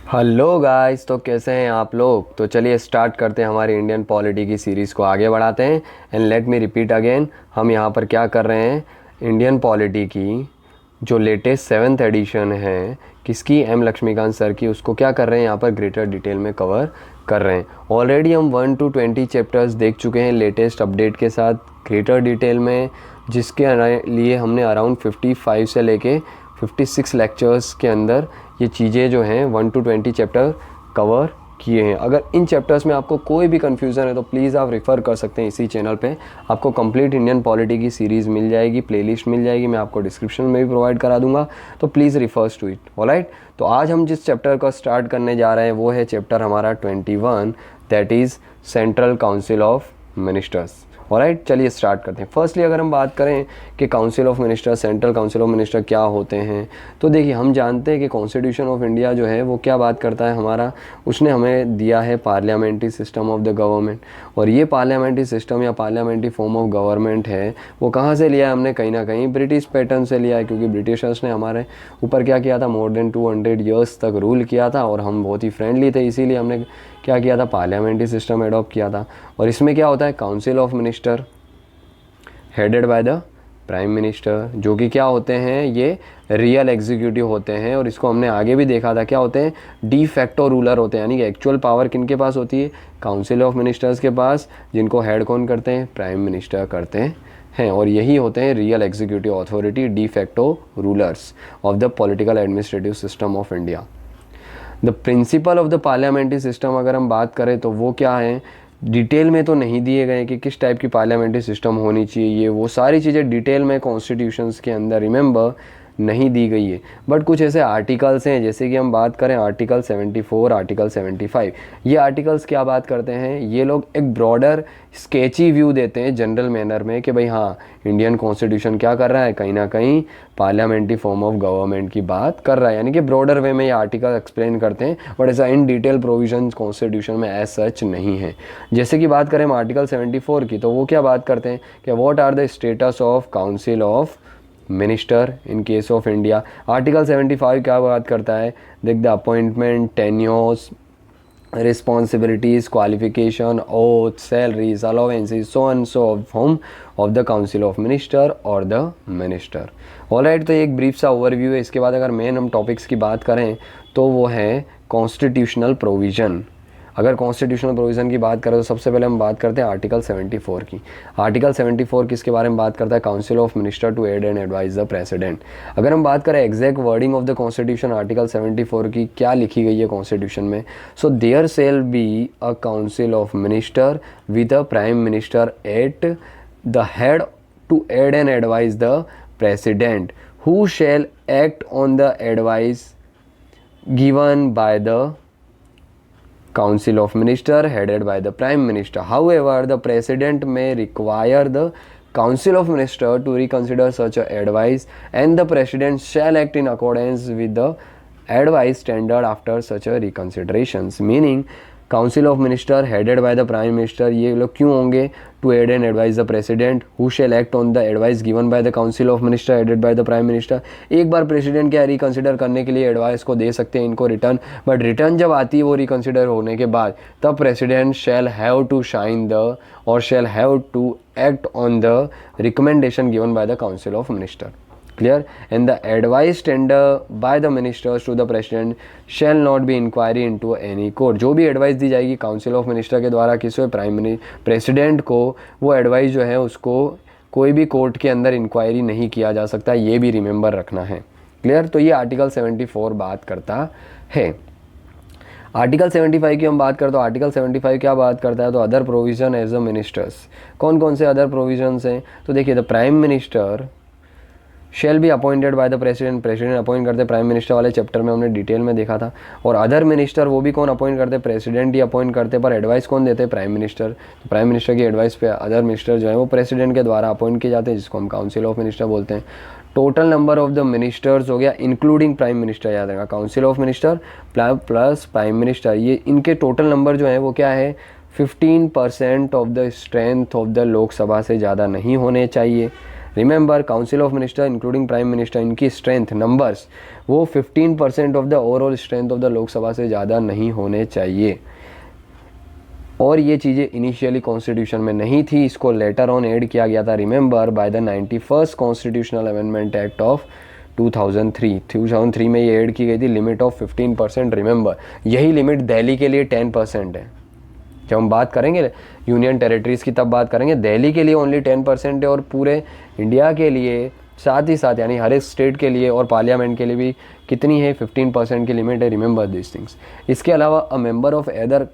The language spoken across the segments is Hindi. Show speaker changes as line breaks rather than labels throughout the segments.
हेलो गाइस, तो कैसे हैं आप लोग। तो चलिए स्टार्ट करते हैं हमारी इंडियन पॉलिटी की सीरीज़ को आगे बढ़ाते हैं। And let me repeat again, हम यहाँ पर क्या कर रहे हैं, इंडियन पॉलिटी की जो लेटेस्ट 7th एडिशन है किसकी, एम लक्ष्मीकांत सर की, उसको क्या कर रहे हैं यहाँ पर ग्रेटर डिटेल में कवर कर रहे हैं। ऑलरेडी हम 1 to 20 चैप्टर्स देख चुके हैं लेटेस्ट अपडेट के साथ ग्रेटर डिटेल में, जिसके लिए हमने अराउंड 55 से लेके 56 लेक्चर्स के अंदर ये चीज़ें जो हैं 1 to 20 चैप्टर कवर किए हैं। अगर इन चैप्टर्स में आपको कोई भी कन्फ्यूज़न है तो प्लीज़ आप रेफ़र कर सकते हैं इसी चैनल पे। आपको कंप्लीट इंडियन पॉलिटी की सीरीज़ मिल जाएगी, प्लेलिस्ट मिल जाएगी, मैं आपको डिस्क्रिप्शन में भी प्रोवाइड करा दूंगा, तो please refers to it. Alright, तो आज हम जिस चैप्टर का स्टार्ट करने जा रहे हैं वो है चैप्टर हमारा 21, that is central council of ministers. Alright, चलिए स्टार्ट करते हैं। फर्स्टली अगर हम बात करें कि council of minister, central council of minister क्या होते हैं, तो देखिए हम जानते हैं कि कॉन्स्टिट्यूशन ऑफ इंडिया जो है वो क्या बात करता है हमारा, उसने हमें दिया है parliamentary system of the government. और ये पार्लियामेंट्री सिस्टम या पार्लियामेंट्री फॉर्म ऑफ गवर्नमेंट है वो कहाँ से लिया है हमने, कहीं ना कहीं ब्रिटिश पैटर्न से लिया है, क्योंकि ब्रिटिशर्स ने हमारे ऊपर क्या किया था, मोर देन 200 ईयर्स तक रूल किया था और हम बहुत ही फ्रेंडली थे, इसीलिए हमने क्या किया था, पार्लियामेंट्री सिस्टम एडॉप्ट किया था। और इसमें क्या होता है, council of minister headed by the prime minister, जो कि क्या होते हैं, ये रियल एग्जीक्यूटिव होते हैं। और इसको हमने आगे भी देखा था, क्या होते हैं, डी फैक्टो रूलर होते हैं, यानी कि एक्चुअल पावर किन के पास होती है, काउंसिल ऑफ मिनिस्टर्स के पास, जिनको हेड कौन करते हैं, प्राइम मिनिस्टर करते हैं। और यही होते हैं real executive authority, de facto rulers of the political administrative system of India. The principle of the parliamentary system अगर हम बात करें तो वो क्या है, डिटेल में तो नहीं दिए गए कि किस टाइप की पार्लियामेंट्री सिस्टम होनी चाहिए, वो सारी चीज़ें डिटेल में कॉन्स्टिट्यूशंस के अंदर रिमेंबर नहीं दी गई है। बट कुछ ऐसे आर्टिकल्स हैं, जैसे कि हम बात करें आर्टिकल 74, आर्टिकल 75, ये आर्टिकल्स क्या बात करते हैं, ये लोग एक ब्रॉडर स्केची व्यू देते हैं जनरल मैनर में कि भाई हाँ, इंडियन कॉन्स्टिट्यूशन क्या कर रहा है, कहीं ना कहीं पार्लियामेंट्री फॉर्म ऑफ गवर्नमेंट की बात कर रहा है, यानी कि ब्रॉडर वे में ये आर्टिकल एक्सप्लेन करते हैं। बट ऐसा इन डिटेल प्रोविजन कॉन्स्टिट्यूशन में एज सच नहीं है। जैसे कि बात करें हम आर्टिकल 74 की, तो वो क्या बात करते हैं कि what are the status of council of minister in case of India. Article 75 क्या बात करता है, देख the appointment, tenures, responsibilities, qualification, oath, salaries, allowances, so on so of the council of minister or the minister. Alright, तो एक ब्रीफ सा ओवरव्यू है। इसके बाद अगर मेन हम टॉपिक्स की बात करें तो वो है कॉन्स्टिट्यूशनल प्रोविज़न। अगर कॉन्स्टिट्यूशनल प्रोविज़न की बात करें तो सबसे पहले हम बात करते हैं आर्टिकल 74 की। आर्टिकल 74 किसके बारे में बात करता है, council of minister to aid and advise the president. अगर हम बात करें exact wording of the constitution article 74 की क्या लिखी गई है कॉन्स्टिट्यूशन में, so there shall be a council of minister with a prime minister at the head to aid and advise the president who shall act on the advice given by the Council of Minister headed by the Prime Minister. However, the President may require the Council of Minister to reconsider such a advice, and the President shall act in accordance with the advice tendered after such a reconsiderations. Meaning, council of minister headed by the prime minister, ये लोग क्यों होंगे, to aid and advise the president who shall act on the advice given by the council of minister headed by the prime minister. एक बार प्रेसिडेंट क्या रिकंसिडर करने के लिए एडवाइस को दे सकते हैं इनको रिटर्न, बट रिटर्न जब आती है वो रिकंसिडर होने के बाद, तब president shall have to sign the और shall have to act on the recommendation given by the council of minister. Clear? And the advice tendered by the ministers to the president shall not be inquiry into any court. जो भी एडवाइस दी जाएगी काउंसिल ऑफ मिनिस्टर के द्वारा किसी प्रेसिडेंट को, वो एडवाइस जो है उसको कोई भी कोर्ट के अंदर इंक्वायरी नहीं किया जा सकता, ये भी रिमेंबर रखना है। क्लियर? तो ये आर्टिकल 74 बात करता है। आर्टिकल 75 की हम बात करते तो आर्टिकल 75 क्या बात करता है, तो other provision as a ministers. कौन कौन से अदर प्रोविजंस हैं, तो देखिए the prime minister shall be appointed by the president, president appoint करते, प्राइम मिनिस्टर वाले चैप्टर में हमने डिटेल में देखा था। और अदर मिनिस्टर वो भी कौन अपॉइंट करते, प्रेसिडेंट ही अपॉइंट करते, पर एडवाइस कौन देते, प्राइम मिनिस्टर। तो प्राइम मिनिस्टर की एडवाइस पे अदर मिनिस्टर जो है वो प्रेसिडेंट के द्वारा अपॉइंट किए जाते हैं, जिसको हम काउंसिल ऑफ मिनिस्टर बोलते हैं। Total number of the ministers हो गया इंक्लूडिंग प्राइम मिनिस्टर, याद रखा, council of minister plus prime minister, ये इनके टोटल नंबर जो है वो क्या है, 15% of the strength of the Lok Sabha से ज़्यादा नहीं होने चाहिए। Remember council of minister including prime minister, इनकी स्ट्रेंथ नंबर्स वो 15% of the overall strength of the Lok Sabha से ज़्यादा नहीं होने चाहिए। और ये चीज़ें इनिशियली कॉन्स्टिट्यूशन में नहीं थी, इसको लेटर ऑन ऐड किया गया था remember bye the 91st constitutional amendment act of 2003 में ये ऐड की गई थी, लिमिट ऑफ 15%। रिमेंबर यही लिमिट दिल्ली के लिए 10% है। जब हम बात करेंगे यूनियन टेरिटरीज़ की तब बात करेंगे, दिल्ली के लिए ओनली 10% है और पूरे इंडिया के लिए साथ ही साथ यानी हर एक स्टेट के लिए और पार्लियामेंट के लिए भी कितनी है 15% की लिमिट है। Remember this things. इसके अलावा अ मेंबर ऑफ एदर,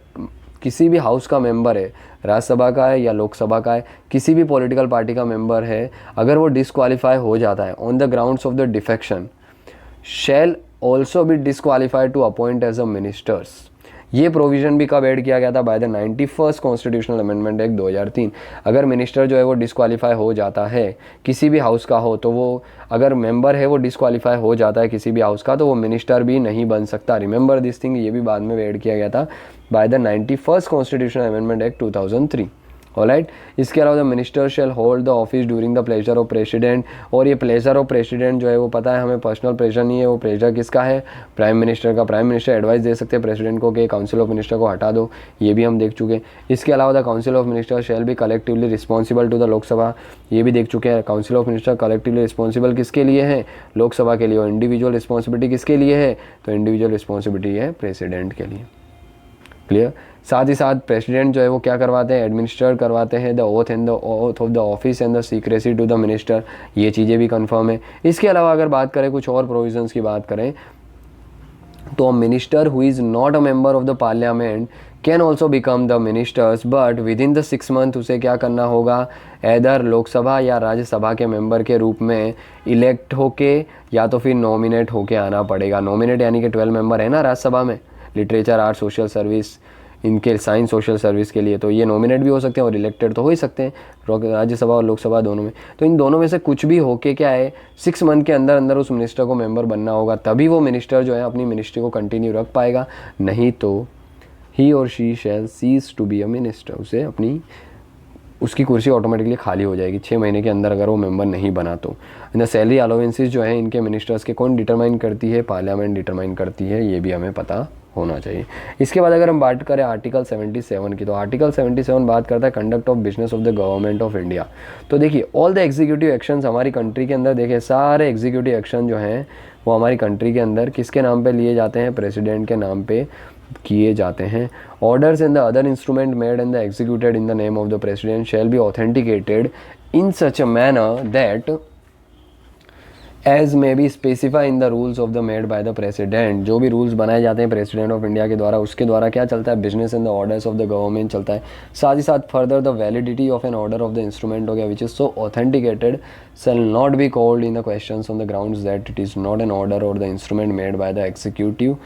किसी भी हाउस का मेंबर है, राज्यसभा का है या लोकसभा का है, किसी भी पॉलिटिकल पार्टी का मेंबर है, अगर वो डिस्क्वालीफाई हो जाता है on the grounds of the defection shall also be disqualified to appoint as a ministers. ये प्रोविजन भी कब ऐड किया गया था? By the 91st constitutional amendment act 2003। अगर मिनिस्टर जो है वो डिस्क्वालीफाई हो जाता है, किसी भी हाउस का हो, तो वो अगर मेंबर है वो डिस्क्वालीफाई हो जाता है किसी भी हाउस का, तो वो मिनिस्टर भी नहीं बन सकता। रिमेंबर दिस थिंग, ये भी बाद में ऐड किया गया था by the 91st constitutional amendment act 2003। Alright. इसके अलावा the minister shell hold the office during the pleasure of president. और ये प्लेजर ऑफ प्रेसिडेंट जो है वो पता है हमें पर्सनल प्लेजर नहीं है, वो प्लेजर किसका है? प्राइम मिनिस्टर का। प्राइम मिनिस्टर एडवाइस दे सकते हैं प्रेसिडेंट को कि काउंसिल ऑफ मिनिस्टर को हटा दो, ये भी हम देख चुके हैं। इसके अलावा the council of minister shall be collectively responsible to the Lok Sabha, ये भी देख चुके हैं। Council of minister collectively responsible किसके लिए है? लोकसभा के लिए। और इंडिविजुअल रिस्पॉन्सिबिलिटी किसके लिए है? तो इंडिविजुअल रिस्पॉन्सिबिलिटी है प्रेसिडेंट के लिए। क्लियर। साथ ही साथ प्रेसिडेंट जो है वो क्या करवाते हैं? एडमिनिस्टर करवाते हैं the oath and the oath of the office and the secrecy to the minister, ये चीज़ें भी कंफर्म है। इसके अलावा अगर बात करें कुछ और प्रोविजंस की बात करें तो minister who is not a member of the parliament can also become the ministers, but with in the 6 month उसे क्या करना होगा? एदर लोकसभा या राज्यसभा के मेंबर के रूप में इलेक्ट होके या तो फिर नॉमिनेट होके आना पड़ेगा। नॉमिनेट यानी कि 12 मेंबर है ना राज्यसभा में, लिटरेचर, आर्ट, सोशल सर्विस, इनके साइंस, सोशल सर्विस के लिए, तो ये नॉमिनेट भी हो सकते हैं और इलेक्टेड तो हो ही सकते हैं, राज्यसभा और लोकसभा दोनों में। तो इन दोनों में से कुछ भी होके क्या है 6 मंथ के अंदर अंदर उस मिनिस्टर को मेंबर बनना होगा, तभी वो मिनिस्टर जो है अपनी मिनिस्ट्री को कंटिन्यू रख पाएगा, नहीं तो ही और she shall cease to be a minister. उसे अपनी उसकी कुर्सी ऑटोमेटिकली खाली हो जाएगी 6 महीने के अंदर अगर वो मेंबर नहीं बना तो। इन सैलरी अलाउंसेस जो है इनके मिनिस्टर्स के कौन डिटरमाइन करती है? पार्लियामेंट डिटरमाइन करती है, ये भी हमें पता होना चाहिए। इसके बाद अगर हम बात करें आर्टिकल 77 की, तो आर्टिकल 77 बात करता है conduct of business of the government of India. तो देखिए ऑल द एग्जीक्यूटिव एक्शंस हमारी कंट्री के अंदर, देखिए सारे एग्जीक्यूटिव एक्शन जो हैं वो हमारी कंट्री के अंदर किसके नाम पे लिए जाते हैं? प्रेसिडेंट के नाम पे किए जाते हैं। Orders and the other instrument made and the executed in the name of the president shall be authenticated in such a manner that as may be specify in the rules of the made by the president. जो भी रूल्स बनाए जाते हैं प्रेसिडेंट ऑफ इंडिया के द्वारा, उसके द्वारा क्या चलता है? Business and the orders of the government चलता है। साथ ही साथ further the validity of an order of the instrument हो गया which is so authenticated shall not be called in the questions on the grounds that it is not an order or the instrument made by the executive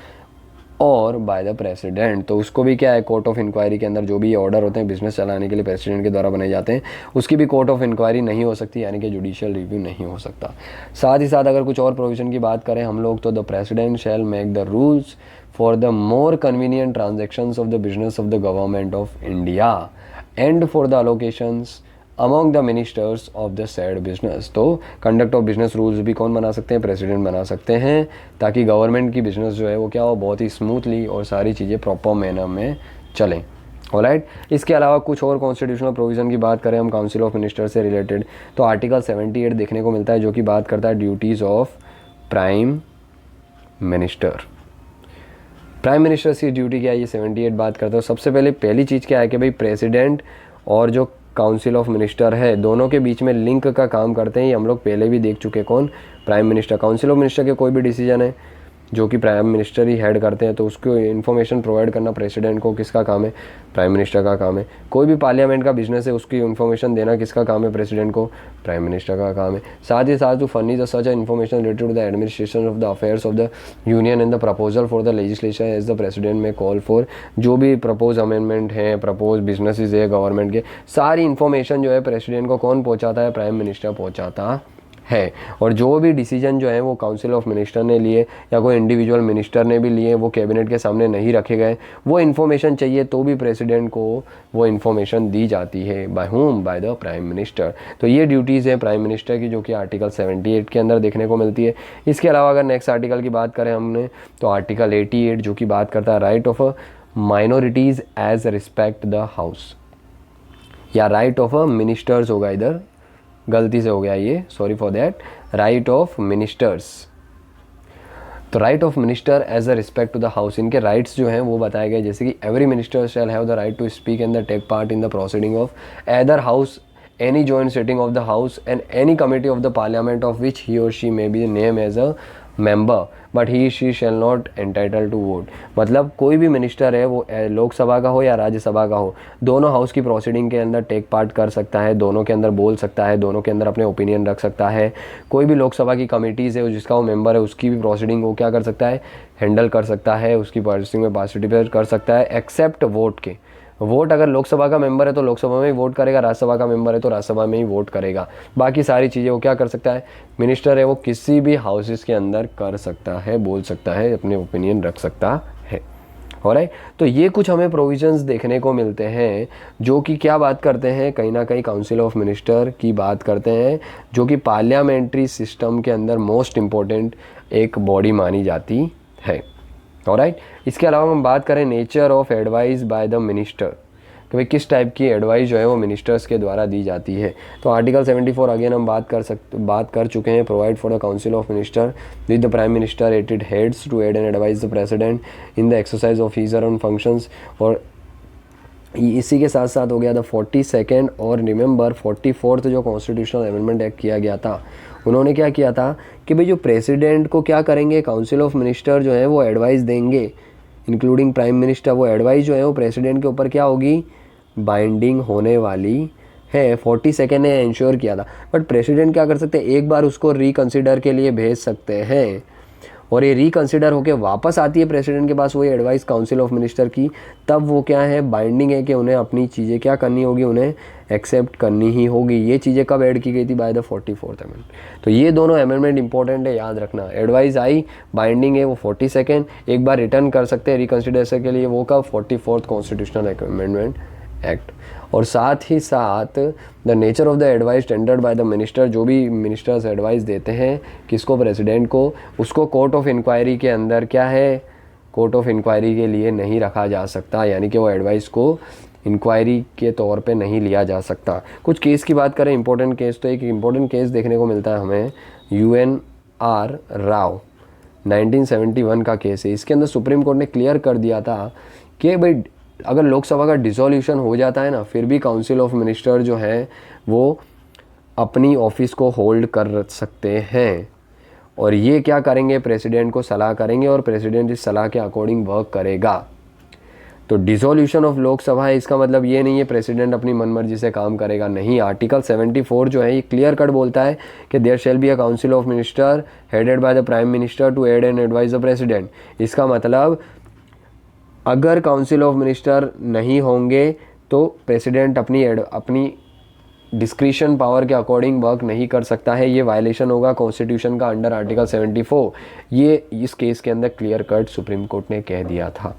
और बाय द प्रेसिडेंट। तो उसको भी क्या है? कोर्ट ऑफ इंक्वायरी के अंदर जो भी ऑर्डर होते हैं बिजनेस चलाने के लिए प्रेसिडेंट के द्वारा बनाए जाते हैं, उसकी भी कोर्ट ऑफ इंक्वायरी नहीं हो सकती, यानी कि जुडिशियल रिव्यू नहीं हो सकता। साथ ही साथ अगर कुछ और प्रोविजन की बात करें हम लोग, तो the president shell make the rules for the more convenient transactions of the business of the government of India and for the allocations among the ministers of the sad business. तो कंडक्ट ऑफ बिजनेस रूल्स भी कौन बना सकते हैं? प्रेसिडेंट बना सकते हैं, ताकि गवर्नमेंट की बिजनेस जो है वो क्या हो? बहुत ही स्मूथली और सारी चीज़ें प्रॉपर मैनर में चलें। ऑलराइट। इसके अलावा कुछ और कॉन्स्टिट्यूशनल प्रोविज़न की बात करें हम काउंसिल ऑफ मिनिस्टर से रिलेटेड, तो आर्टिकल 78 देखने को मिलता है जो कि बात करता है duties of prime minister. Prime minister की ड्यूटी क्या है? ये 78 बात करता है। सबसे पहली चीज़ क्या है कि भाई प्रेसिडेंट और जो काउंसिल ऑफ मिनिस्टर है दोनों के बीच में लिंक का काम करते हैं। ये हम लोग पहले भी देख चुके। कौन? Prime minister. Council of minister के कोई भी डिसीजन है जो कि प्राइम मिनिस्टर ही हेड करते हैं, तो उसको इन्फॉर्मेशन प्रोवाइड करना प्रेसिडेंट को किसका काम है? प्राइम मिनिस्टर का काम है। कोई भी पार्लियामेंट का बिजनेस है उसकी इन्फॉर्मेशन देना किसका काम है? प्रेसिडेंट को। प्राइम मिनिस्टर का काम है। साथ ही साथ to furnish the such information related to the administration of the affairs of the union and the proposal for the legislation as the president may call for. जो भी प्रपोज अमेंडमेंट है, प्रपोज बिजनेसेस है गवर्नमेंट के, सारी इन्फॉर्मेशन जो है प्रेसिडेंट को कौन पहुँचाता है? प्राइम मिनिस्टर पहुँचाता है। और जो भी डिसीजन जो है वो काउंसिल ऑफ मिनिस्टर ने लिए या कोई इंडिविजुअल मिनिस्टर ने भी लिए, वो कैबिनेट के सामने नहीं रखे गए, वो इन्फॉर्मेशन चाहिए तो भी प्रेसिडेंट को वो इन्फॉर्मेशन दी जाती है। By whom? Bye the prime minister. तो ये ड्यूटीज़ हैं प्राइम मिनिस्टर की, जो कि आर्टिकल 78 के अंदर देखने को मिलती है। इसके अलावा अगर नेक्स्ट आर्टिकल की बात करें हमने, तो आर्टिकल 88 जो कि बात करता है right of minorities as respect the house, या राइट ऑफ मिनिस्टर्स होगा, इधर गलती से हो गया ये, sorry for that, right of ministers. तो right of minister as a respect to the house, इनके राइट्स जो हैं वो बताए गए, जैसे कि every minister shall have the right to speak and the take part in the proceeding of either house, any joint sitting of the house and any committee of the parliament of which he or she may be named as a member, but he she shall not entitled to vote। मतलब कोई भी मिनिस्टर है वो लोकसभा का हो या राज्यसभा का हो, दोनों हाउस की प्रोसीडिंग के अंदर टेक पार्ट कर सकता है, दोनों के अंदर बोल सकता है, दोनों के अंदर अपने ओपिनियन रख सकता है। कोई भी लोकसभा की कमेटीज़ है जिसका वो मेंबर है, उसकी भी प्रोसीडिंग वो क्या कर सकता है, हैंडल कर सकता है, उसकी प्रोसीडिंग में पार्टिसिपेट कर सकता है, एक्सेप्ट वोट के। वोट अगर लोकसभा का मेंबर है तो लोकसभा में ही वोट करेगा, राज्यसभा का मेंबर है तो राज्यसभा में ही वोट करेगा। बाकी सारी चीज़ें वो क्या कर सकता है, मिनिस्टर है वो किसी भी हाउसेस के अंदर कर सकता है, बोल सकता है, अपने ओपिनियन रख सकता है। ऑलराइट, तो ये कुछ हमें प्रोविजंस देखने को मिलते हैं जो कि क्या बात करते हैं, कहीं ना कहीं काउंसिल ऑफ मिनिस्टर की बात करते हैं, जो कि पार्लियामेंट्री सिस्टम के अंदर मोस्ट इम्पोर्टेंट एक बॉडी मानी जाती है। ऑलराइट, इसके अलावा हम बात करें nature of advice bye the minister, कि भाई किस टाइप की एडवाइस जो है वो मिनिस्टर्स के द्वारा दी जाती है। तो आर्टिकल 74 अगेन हम बात कर चुके हैं, provide for the council of minister with the prime minister at the heads to aid and advise the president in the exercise of his own functions. और इसी के साथ साथ हो गया था 42nd और रिमेंबर 44th जो कॉन्स्टिट्यूशनल अमेंडमेंट एक्ट किया गया था, उन्होंने क्या किया था कि भाई जो प्रेसिडेंट को क्या करेंगे, काउंसिल ऑफ मिनिस्टर जो है वो एडवाइस देंगे, इंक्लूडिंग प्राइम मिनिस्टर। वो एडवाइस जो है वो प्रेसिडेंट के ऊपर क्या होगी, बाइंडिंग होने वाली है। 42nd ने इंश्योर किया था, बट प्रेसिडेंट क्या कर सकते हैं, एक बार उसको रिकंसिडर के लिए भेज सकते हैं, और ये रिकंसिडर होकर वापस आती है प्रेसिडेंट के पास वही एडवाइस काउंसिल ऑफ मिनिस्टर की, तब वो क्या है, बाइंडिंग है कि उन्हें अपनी चीज़ें क्या करनी होगी, उन्हें एक्सेप्ट करनी ही होगी। ये चीज़ें कब ऐड की गई थी, बाय द 44th अमेंडमेंट। तो ये दोनों अमेंडमेंट इंपॉर्टेंट है, याद रखना। एडवाइस आई, बाइंडिंग है वो 42nd, एक बार रिटर्न कर सकते हैं रिकंसिडरेशन के लिए, वो कब, 44th कॉन्स्टिट्यूशनल अमेंडमेंट एक्ट। और साथ ही साथ the nature of the advice tendered bye the minister, जो भी मिनिस्टर्स एडवाइस देते हैं किसको, प्रेसिडेंट को, उसको कोर्ट ऑफ इंक्वायरी के अंदर क्या है, कोर्ट ऑफ इंक्वायरी के लिए नहीं रखा जा सकता, यानी कि वो एडवाइस को इंक्वायरी के तौर पे नहीं लिया जा सकता। कुछ केस की बात करें, इंपॉर्टेंट केस, तो एक इंपॉर्टेंट केस देखने को मिलता है हमें, UNR राव 1971 का केस है। इसके अंदर सुप्रीम कोर्ट ने क्लियर कर दिया था कि भाई अगर लोकसभा का डिसोल्यूशन हो जाता है ना, फिर भी काउंसिल ऑफ मिनिस्टर जो है वो अपनी ऑफिस को होल्ड कर सकते हैं, और ये क्या करेंगे, प्रेसिडेंट को सलाह करेंगे और प्रेसिडेंट इस सलाह के अकॉर्डिंग वर्क करेगा। तो डिसोल्यूशन ऑफ लोकसभा है, इसका मतलब ये नहीं है प्रेसिडेंट अपनी मनमर्जी से काम करेगा, नहीं। आर्टिकल 74 जो है ये क्लियर कट बोलता है कि there shall be a council of minister headed by the prime minister to aid and advise the president. इसका मतलब अगर काउंसिल ऑफ मिनिस्टर नहीं होंगे तो प्रेसिडेंट अपनी डिस्क्रिशन पावर के अकॉर्डिंग वर्क नहीं कर सकता है, ये वायलेशन होगा कॉन्स्टिट्यूशन का अंडर आर्टिकल 74। ये इस केस के अंदर क्लियर कट सुप्रीम कोर्ट ने कह दिया था।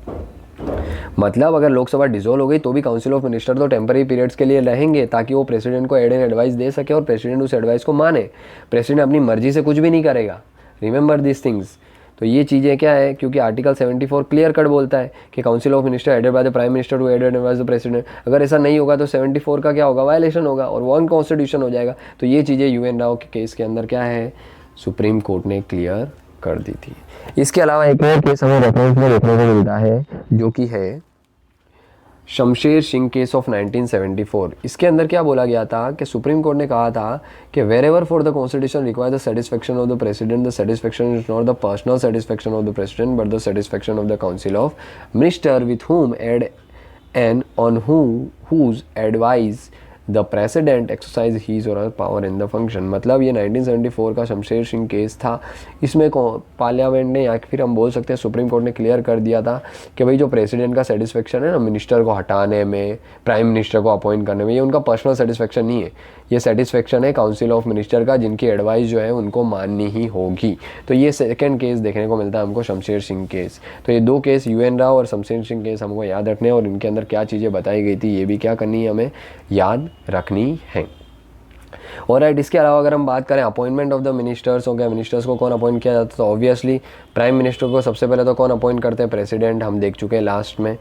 मतलब अगर लोकसभा डिसॉल्व हो गई तो भी काउंसिल ऑफ मिनिस्टर तो टेम्पररी पीरियड्स के लिए रहेंगे, ताकि वो प्रेसिडेंट को एड एंड एडवाइस दे सके और प्रेसिडेंट उस एडवाइस को माने। प्रेसिडेंट अपनी मर्जी से कुछ भी नहीं करेगा, रिमेंबर दिस थिंग्स। तो ये चीज़ें क्या है, क्योंकि आर्टिकल 74 क्लियर कट बोलता है कि council of minister headed by the prime minister to aid and advise the president. अगर ऐसा नहीं होगा तो 74 का क्या होगा, वायलेशन होगा और वो अनकॉन्स्टिट्यूशन हो जाएगा। तो ये चीज़ें UN राव के केस के अंदर क्या है, सुप्रीम कोर्ट ने क्लियर कर दी थी। इसके अलावा एक और केस हमें रेफरेंस में देखने को मिलता है, जो कि है शमशेर सिंह केस ऑफ 1974। इसके अंदर क्या बोला गया था कि सुप्रीम कोर्ट ने कहा था कि wherever for the constitution require the satisfaction of the president, the satisfaction is not the personal satisfaction of the president but the satisfaction of the council of minister with whom aid and on whose advice the president exercise his or her power in the function. मतलब ये 1974 का शमशेर सिंह केस था। इसमें पार्लियामेंट ने या फिर हम बोल सकते हैं सुप्रीम कोर्ट ने क्लियर कर दिया था कि भाई जो प्रेसिडेंट का सेटिस्फेक्शन है ना मिनिस्टर को हटाने में, प्राइम मिनिस्टर को अपॉइंट करने में, ये उनका पर्सनल सेटिस्फेक्शन नहीं है, ये सेटिस्फेक्शन है काउंसिल ऑफ मिनिस्टर का, जिनकी एडवाइस जो है उनको माननी ही होगी। तो ये सेकंड केस देखने को मिलता है हमको शमशेर सिंह केस। तो ये दो केस UN राव और शमशेर सिंह केस हमको याद रखने हैं और इनके अंदर क्या चीज़ें बताई गई थी ये भी क्या करनी है, हमें याद रखनी है। और राइट, इसके अलावा अगर हम बात करें अपॉइंटमेंट ऑफ द मिनिस्टर्स, हो गया मिनिस्टर्स को कौन अपॉइंट किया जाता है, तो ऑब्वियसली प्राइम मिनिस्टर को सबसे पहले तो कौन अपॉइंट करते हैं, प्रेसिडेंट, हम देख चुके हैं लास्ट में।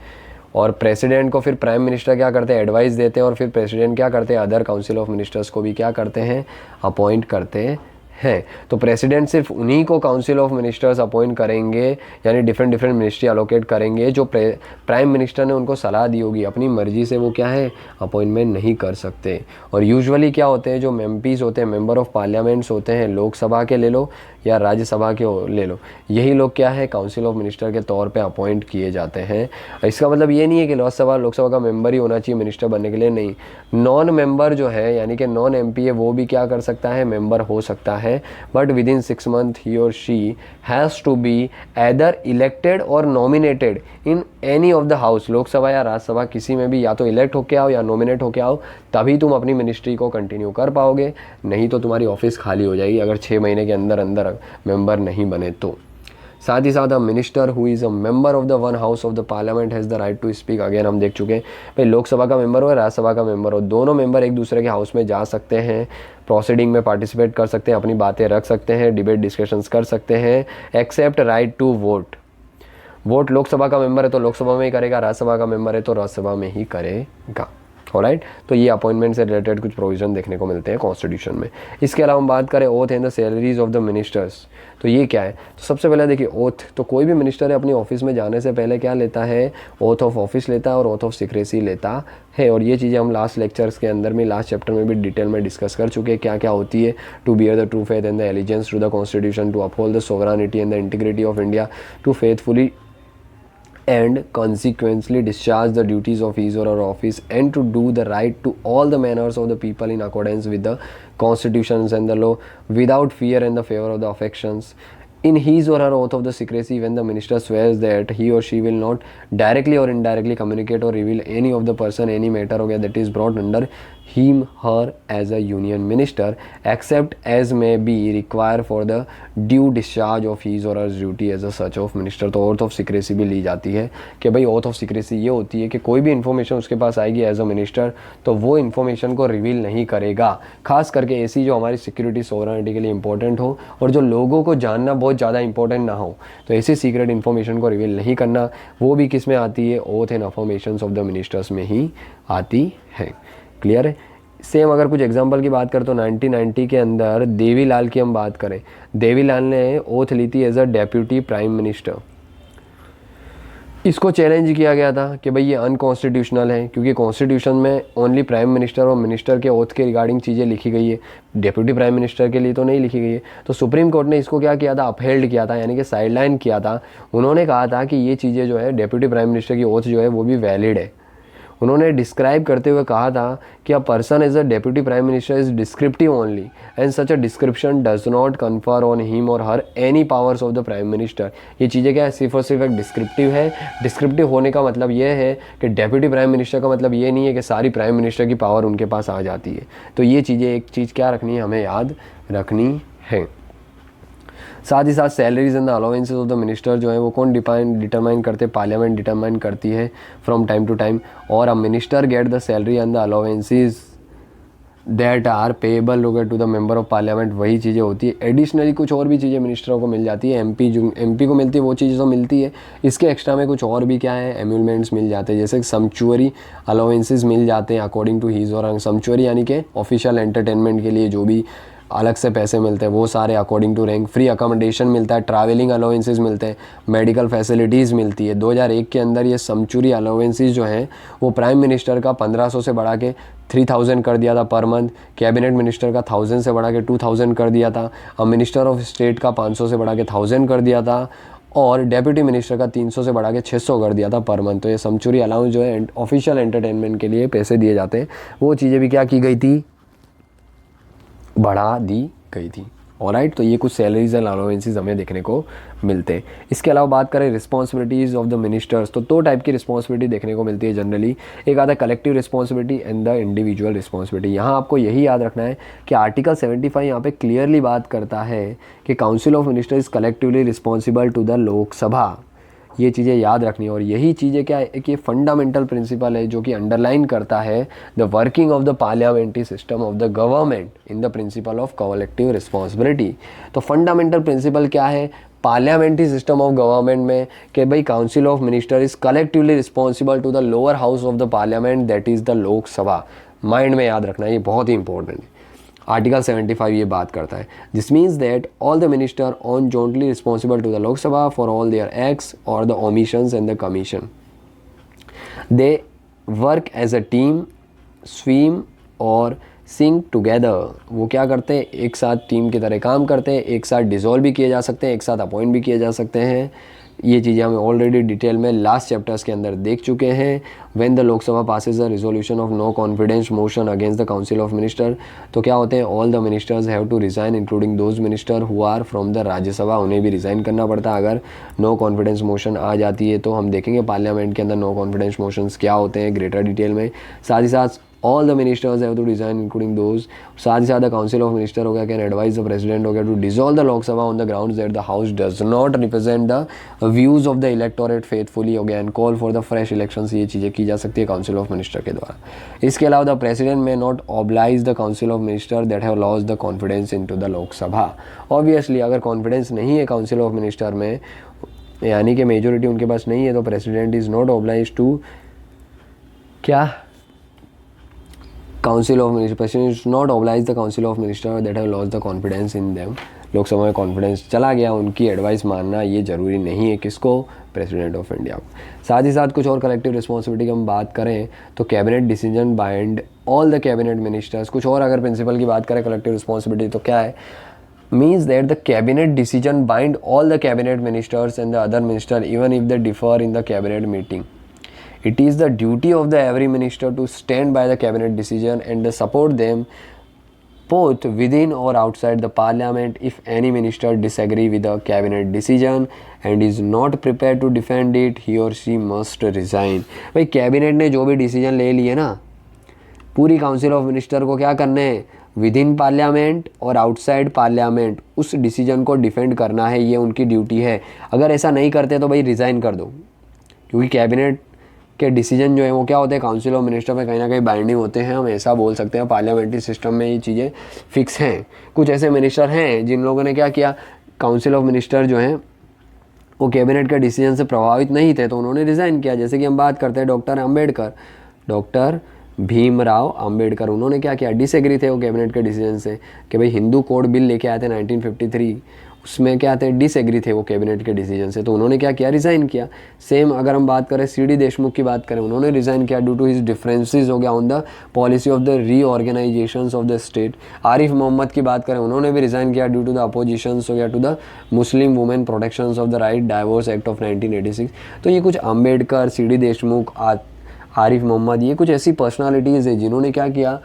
और प्रेसिडेंट को फिर प्राइम मिनिस्टर क्या करते हैं, एडवाइस देते हैं, और फिर प्रेसिडेंट क्या करते हैं, अदर काउंसिल ऑफ मिनिस्टर्स को भी क्या करते हैं, अपॉइंट करते हैं। तो प्रेसिडेंट सिर्फ उन्हीं को काउंसिल ऑफ मिनिस्टर्स अपॉइंट करेंगे, यानी डिफरेंट मिनिस्ट्री अलोकेट करेंगे जो प्राइम मिनिस्टर ने उनको सलाह दी होगी, अपनी मर्जी से वो क्या है अपॉइंटमेंट नहीं कर सकते। और यूजुअली क्या होते हैं, जो MPs होते हैं, मेंबर ऑफ पार्लियामेंट्स होते हैं, लोकसभा के ले लो या राज्यसभा के ले लो, यही लोग क्या है काउंसिल ऑफ मिनिस्टर के तौर पे अपॉइंट किए जाते हैं। इसका मतलब ये नहीं है कि लोकसभा का मेंबर ही होना चाहिए मिनिस्टर बनने के लिए, नहीं, नॉन मेंबर जो है यानी कि नॉन MP है वो भी क्या कर सकता है, मेंबर हो सकता है, बट विद इन 6 months ही और she has to be either elected और nominated in any of the house, Lok Sabha या राज्यसभा किसी में भी, या तो इलेक्ट होके आओ या नॉमिनेट होके आओ, तभी तुम अपनी मिनिस्ट्री को कंटिन्यू कर पाओगे, नहीं तो तुम्हारी ऑफिस खाली हो जाएगी अगर 6 महीने के अंदर अंदर मेंबर नहीं बने तो। साथ ही साथ minister who is a member of the one house of the parliament has the right to speak, again हम देख चुके हैं भाई लोकसभा का मेंबर हो या राज्यसभा का मेंबर हो, दोनों मेंबर एक दूसरे के हाउस में जा सकते हैं, प्रोसीडिंग में पार्टिसिपेट कर सकते हैं, अपनी बातें रख सकते हैं, डिबेट डिस्कशंस कर सकते हैं, except right to vote Lok Sabha का मेंबर है तो लोकसभा में ही करेगा, राज्यसभा का मेंबर है तो राज्यसभा में ही करेगा। ऑलराइट, तो ये अपॉइंटमेंट से रिलेटेड कुछ प्रोविजन देखने को मिलते हैं कॉन्स्टिट्यूशन में। इसके अलावा हम बात करें oath and the salaries of the ministers, तो ये क्या है, तो सबसे पहले देखिए ओथ, तो कोई भी मिनिस्टर है अपनी ऑफिस में जाने से पहले क्या लेता है, ओथ ऑफ ऑफिस लेता है और ओथ ऑफ सीक्रेसी लेता है। और ये चीज़ें हम लास्ट लेक्चर्स के अंदर में, लास्ट चैप्टर में भी डिटेल में डिस्कस कर चुके हैं क्या क्या होती है। To bear the true faith and the allegiance to the constitution, to uphold the sovereignty and the integrity of India, to faithfully and consequently discharge the duties of his or her office, and to do the right to all the manners of the people in accordance with the constitutions and the law, without fear and the favor of the affections. In his or her oath of the secrecy, when the minister swears that he or she will not directly or indirectly communicate or reveal any of the person, any matter okay, that is brought under him her as a union minister, except as may be required for the due discharge of his or her duty as a such of minister। तो oath of secrecy भी ली जाती है कि भाई oath of secrecy ये होती है कि कोई भी इन्फॉर्मेशन उसके पास आएगी एज अ मिनिस्टर तो वो इन्फॉर्मेशन को रिवील नहीं करेगा, खास करके ऐसी जो हमारी सिक्योरिटी सोवरेनिटी के लिए इंपॉर्टेंट हो और जो लोगों को जानना बहुत ज़्यादा इंपॉर्टेंट ना हो, तो ऐसी सीक्रेट इन्फॉर्मेशन को रिवील नहीं करना, वो भी किस में आती है, oath and affirmations of the ministers में ही आती है। क्लियर है। सेम अगर कुछ एग्जांपल की बात करें तो 1990 के अंदर देवीलाल की हम बात करें, देवीलाल ने ओथ ली थी as a deputy prime minister. इसको चैलेंज किया गया था कि भाई ये अनकॉन्स्टिट्यूशनल है क्योंकि कॉन्स्टिट्यूशन में ओनली प्राइम मिनिस्टर और मिनिस्टर के ओथ के रिगार्डिंग चीज़ें लिखी गई है, डेप्यूटी प्राइम मिनिस्टर के लिए तो नहीं लिखी गई है। तो सुप्रीम कोर्ट ने इसको क्या किया था, अपहेल्ड किया था, यानी कि साइडलाइन किया था। उन्होंने कहा था कि ये चीज़ें जो है डेप्यूटी प्राइम मिनिस्टर की ओथ जो है वो भी वैलिड है। उन्होंने डिस्क्राइब करते हुए कहा था कि a person as a deputy prime minister is descriptive only and such a description does not confer on him और her any powers of the prime minister. ये चीज़ें क्या है, सिर्फ और सिर्फ एक डिस्क्रिप्टिव है। डिस्क्रिप्टिव होने का मतलब ये है कि डेप्यूटी प्राइम मिनिस्टर का मतलब ये नहीं है कि सारी प्राइम मिनिस्टर की पावर उनके पास आ जाती है। तो ये चीज़ें एक चीज़ क्या रखनी है, हमें याद रखनी है। साथ ही साथ salaries and the allowances of the minister जो है वो कौन डिटरमाइन करते, पार्लियामेंट डिटरमाइन करती है फ्रॉम टाइम टू टाइम। और a minister get the salary and the allowances that are payable to the member of parliament, वही चीज़ें होती है। एडिशनली कुछ और भी चीज़ें मिनिस्टरों को मिल जाती है, एमपी को मिलती है वो चीज़ें तो मिलती है, इसके एक्स्ट्रा में कुछ और भी क्या है, एम्यूलमेंट्स मिल जाते हैं, जैसे सम्चुअरी अलाउंसेस मिल जाते हैं अकॉर्डिंग टू हीज और सम्चुअरी यानी कि ऑफिशियल एंटरटेनमेंट के लिए जो भी अलग से पैसे मिलते हैं वो सारे according to rank. Free accommodation मिलता है, ट्रैवलिंग अलाउंसेस मिलते हैं, मेडिकल फैसिलिटीज़ मिलती है। 2001 के अंदर ये सम्चुरी अलाउंसेस जो हैं वो प्राइम मिनिस्टर का 1500 से बढ़ा के 3000 कर दिया था पर मंथ, कैबिनेट मिनिस्टर का 1000 से बढ़ा के 2000 कर दिया था, और मिनिस्टर ऑफ स्टेट का 500 से बढ़ा के 1000 कर दिया था, और डेप्यूटी मिनिस्टर का 300 से बढ़ा के 600 कर दिया था पर मंथ। तो ये सैंक्चुरी अलाउंस जो है ऑफिशियल एंटरटेनमेंट के लिए पैसे दिए जाते हैं, वो चीज़ें भी क्या की गई थी, बढ़ा दी गई थी। ऑलराइट, तो ये कुछ सैलरीज एंड अलाउंसेस हमें देखने को मिलते हैं। इसके अलावा बात करें रिस्पॉन्सिबिलिटीज़ ऑफ द मिनिस्टर्स, तो दो टाइप की रिस्पॉन्सिबिलिटी देखने को मिलती है जनरली। एक आता है collective responsibility and the individual responsibility. यहाँ आपको यही याद रखना है कि आर्टिकल 75 यहाँ पे क्लियरली बात करता है कि council of minister is collectively responsible to the Lok Sabha. ये चीज़ें याद रखनी है। और यही चीज़ें क्या है कि फंडामेंटल प्रिंसिपल है जो कि अंडरलाइन करता है the working of the parliamentary system of the government in the principle of collective responsibility. तो फंडामेंटल प्रिंसिपल क्या है पार्लियामेंट्री सिस्टम ऑफ गवर्नमेंट में कि भाई council of minister is collectively responsible to the lower house of the parliament that is the Lok Sabha. Mind में याद रखना है, ये बहुत ही इंपॉर्टेंट है। आर्टिकल 75 ये बात करता है, this means that all the minister on jointly responsible to the Lok Sabha for all their acts और the omissions and the commission. They work as a team, swim और सिंग टुगेदर। वो क्या करते हैं, एक साथ टीम की तरह काम करते हैं, एक साथ डिसॉल्व भी किए जा सकते हैं, एक साथ अपॉइंट भी किए जा सकते हैं। ये चीज़ें हम ऑलरेडी डिटेल में लास्ट चैप्टर्स के अंदर देख चुके हैं। When the Lok Sabha passes a resolution of no confidence motion against the council of minister, तो क्या होते हैं, all the ministers have to resign including those minister who are from the Rajya Sabha. उन्हें भी रिज़ाइन करना पड़ता है अगर नो कॉन्फिडेंस मोशन आ जाती है। तो हम देखेंगे पार्लियामेंट के अंदर नो कॉन्फिडेंस मोशंस क्या होते हैं ग्रेटर डिटेल में। साथ ही साथ all the ministers have to resign including those. साथ ही साथ द काउंसिल ऑफ मिनिस्टर हो गया कैन एडवाइज द प्रेसिडेंट हो गया to dissolve the Lok Sabha on the grounds that the house does not represent the views of the electorate faithfully हो गया and call for the fresh elections. ये चीज़ें की जा सकती है काउंसिल ऑफ मिनिस्टर के द्वारा। इसके अलावा the president may not oblige the council of minister that have lost the confidence into the Lok Sabha. Obviously अगर कॉन्फिडेंस नहीं है काउंसिल ऑफ मिनिस्टर में, यानी कि मेजोरिटी उनके पास नहीं है, तो president is not obliged to क्या council of minister, president is not oblige the council of minister that have lost the confidence in them. Lok Sabha में कॉन्फिडेंस चला गया, उनकी एडवाइस मानना ये जरूरी नहीं है किसको, प्रेसिडेंट ऑफ इंडिया को। साथ ही साथ कुछ और कलेक्टिव रिस्पॉन्सिबिलिटी की हम बात करें तो cabinet decision bind all the cabinet ministers. कुछ और अगर प्रिंसिपल की बात करें कलेक्टिव रिस्पॉन्सिबिलिटी तो क्या है, means that the cabinet decision bind all the cabinet ministers and the other minister even if they differ in the cabinet meeting. It is the duty of the every minister to stand by the cabinet decision and support them both within or outside the parliament. If any minister disagree with the cabinet decision and is not prepared to defend it, he or she must resign. भाई कैबिनेट ने जो भी डिसीजन ले लिए ना, पूरी काउंसिल ऑफ मिनिस्टर को क्या करना है, विद इन पार्लियामेंट और आउटसाइड पार्लियामेंट उस डिसीजन को डिफेंड करना है, ये उनकी ड्यूटी है। अगर ऐसा नहीं करते तो भाई रिज़ाइन कर दो, क्योंकि कैबिनेट के डिसीजन जो है वो क्या होते हैं काउंसिल ऑफ मिनिस्टर में कहीं ना कहीं बाइंडिंग होते हैं। हम ऐसा बोल सकते हैं पार्लियामेंट्री सिस्टम में ये चीज़ें फिक्स हैं। कुछ ऐसे मिनिस्टर हैं जिन लोगों ने क्या किया, काउंसिल ऑफ मिनिस्टर जो हैं वो कैबिनेट के डिसीजन से प्रभावित नहीं थे तो उन्होंने रिज़ाइन किया। जैसे कि हम बात करते हैं डॉक्टर अम्बेडकर, डॉक्टर भीमराव अंबेडकर, उन्होंने क्या किया, डिसएग्री थे वो कैबिनेट के डिसीजन से कि भाई हिंदू कोड बिल लेके आए थे 1953, उसमें क्या थे, डिसएग्री थे वो कैबिनेट के डिसीजन से, तो उन्होंने क्या किया, रिज़ाइन किया। सेम अगर हम बात करें सी डी देशमुख की बात करें, उन्होंने रिज़ाइन किया ड्यू टू हिज डिफरेंसेस हो गया on the policy of the reorganisation of the state. Arif Mohammad की बात करें, उन्होंने भी रिज़ाइन किया ड्यू टू द अपोजिशन हो गया to the Muslim women protection of the right divorce act of 1986। तो ये कुछ अम्बेडकर, सी डी देशमुख, आरिफ मोहम्मद, ये कुछ ऐसी पर्सनालिटीज़ है जिन्होंने क्या किया,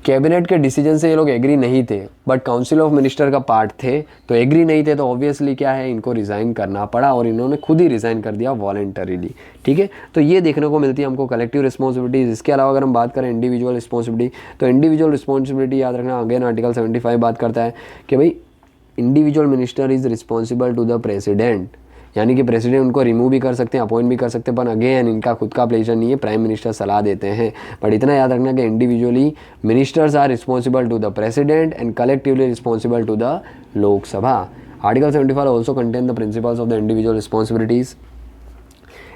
कैबिनेट के डिसीजन से ये लोग एग्री नहीं थे बट काउंसिल ऑफ मिनिस्टर का पार्ट थे, तो एग्री नहीं थे तो ऑब्वियसली क्या है, इनको रिज़ाइन करना पड़ा और इन्होंने खुद ही रिज़ाइन कर दिया वॉलंटरीली। ठीक है, तो ये देखने को मिलती है हमको कलेक्टिव रिस्पॉन्सिबिलिटीज़। इसके अलावा अगर हम बात करें इंडिविजुअल रिस्पॉन्सिबिलिटी, तो इंडिविजुअल रिस्पॉन्सिबिलिटी याद रखना, अगेन आर्टिकल 75 बात करता है कि भाई individual minister is responsible to the president, यानी कि प्रेसिडेंट उनको रिमूव भी कर सकते हैं, अपॉइंट भी कर सकते हैं, पर अगेन इनका खुद का प्लेजर नहीं है, प्राइम मिनिस्टर सलाह देते हैं। बट इतना याद रखना कि individually ministers are responsible to the president and collectively responsible to the Lok Sabha. Article 75 also contain the principles of the individual responsibilities.